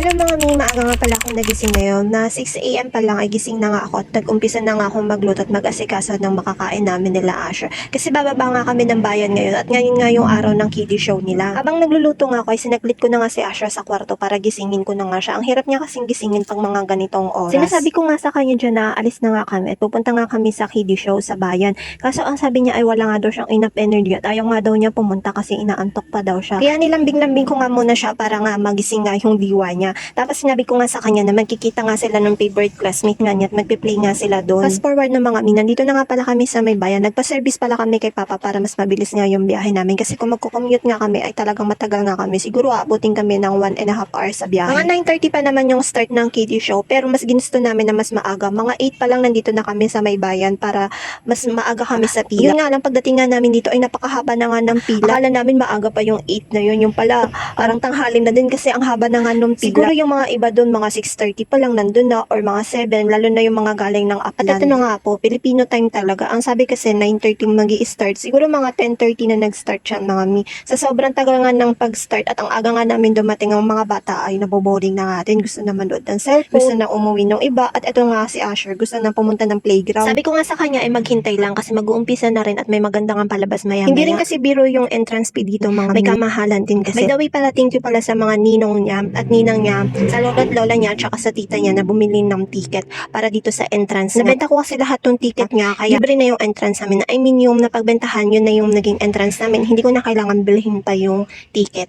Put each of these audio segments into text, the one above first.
Hello mga mi, maaga nga pala akong nagising ngayon na 6 AM pa lang ay gising na nga ako at nag-umpisa na nga akong magluto at mag-asikaso ng makakain namin nila Asher. Kasi bababa nga kami ng bayan ngayon at ngayon nga yung araw ng kiddie show nila. Habang nagluluto nga ako ay sinaglit ko na nga si Asher sa kwarto para gisingin ko na nga siya. Ang hirap niya kasing gisingin pang mga ganitong oras. Sinasabi ko nga sa kanya dyan na alis na nga kami at pupunta nga kami sa kiddie show sa bayan. Kaso ang sabi niya ay wala nga daw siyang enough energy at ayaw nga daw niya pumunta kasi inaantok pa daw siya. Kaya nilambing-lambing ko nga muna siya para nga magising nga yung diwa niya. Tapos sinabi ko nga sa kanya na magkikita nga sila ng favorite classmate nga niya at magpe-play nga sila doon. Fast forward na mga mi, nandito na nga pala kami sa may bayan. Nagpa-service pala kami kay Papa para mas mabilis nga yung biyahe namin. Kasi kung magko-commute nga kami ay talagang matagal nga kami. Siguro aabutin kami ng 1.5 hours sa biyahe. Mga 9:30 pa naman yung start ng kiddie show. Pero mas ginusto namin na mas maaga. Mga 8 pa lang nandito na kami sa may bayan para mas maaga kami sa pila. Yun nga lang, pagdating nga namin dito ay napakahaba na nga ng pila. Akala namin maaga pa yung 8 na yun. Yung pala parang tanghali na din kasi ang haba na nga nung pila. Siguro yung mga iba doon, mga 6:30 pa lang nandun na or mga 7, lalo na yung mga galing ng Upland. At ito na nga po, Filipino time talaga. Ang sabi kasi 9:30 magi-start. Siguro mga 10:30 na nag-start siya mga mi. Sa sobrang tagal nga ng pag-start at ang aga nga namin dumating ang mga bata ay naboboring na nga din. Gusto na manood ng cellphone, gusto na umuwi ng iba. At ito nga si Asher, gusto na pumunta ng playground. Sabi ko nga sa kanya ay maghintay lang kasi mag-uumpisa na rin at may maganda nga palabas maya. Hindi rin kasi biro yung entrance fee dito mga may kamahalan din kasi. By the way pala, thank you pala sa mga ninong niya at ninang niya, sa lolo at lola niya, tsaka sa tita niya na bumili ng ticket para dito sa entrance. Nabenta ko kasi lahat ng ticket niya, kaya libre na yung entrance namin. I mean, yung napagbentahan, yun na yung naging entrance namin. Hindi ko na kailangan bilhin pa yung ticket.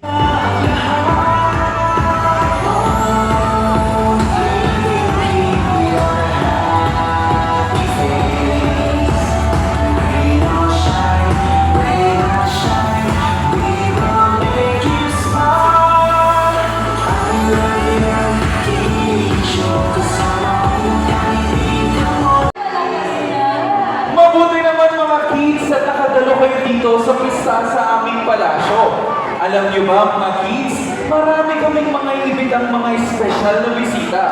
Mabuti naman mga kids at nakadalo kayo dito sa pista sa aming palasyo. Alam niyo ba mga kids, marami kaming mga inibitang mga espesyal na bisita.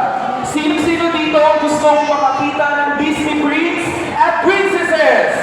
Sino-sino dito ang gustong makakita ng Disney Prince at Princesses?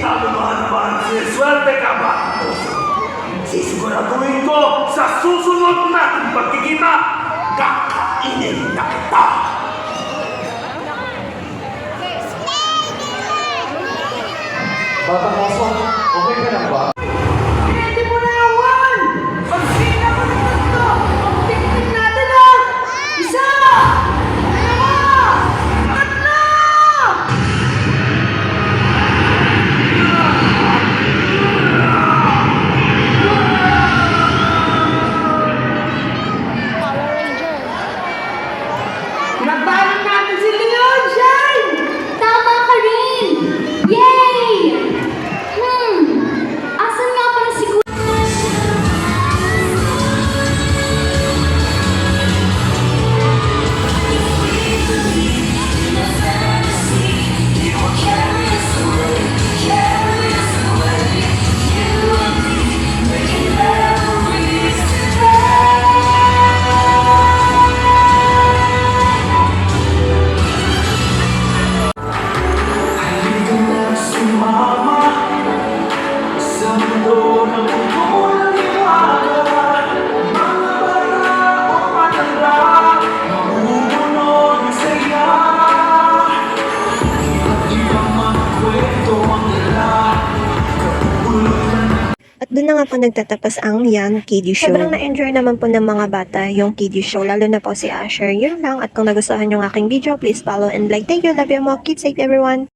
Sabi mo naman, swerte ka ba? Sisiguraduhin ko sa susunod nating pagkikita, kakainin na kita! Batang aso, okay ka lang ba? Hindi mo na awan! Pagsina mo naman to! Pagpikpik natin ah! Isa! Dalawa! Tatlo! Nagbaling natin si Leon, Shine! Tama ka rin! Yay! Asan nga pala si Halika na sumama sa mundo ng walang iwanan. Mga bata o matanda, mahuhulog ang saya. Iba't ibang mga kwento ang dala, kapulutan ng At doon na nga po nagtatapos ang Yan Kiddie Show. Sobrang na-enjoy naman po ng mga bata yung Kiddie Show, lalo na po si Asher. Yun lang. At kung nagustuhan yung aking video, please follow and like. Thank you. Love you more. Keep safe everyone.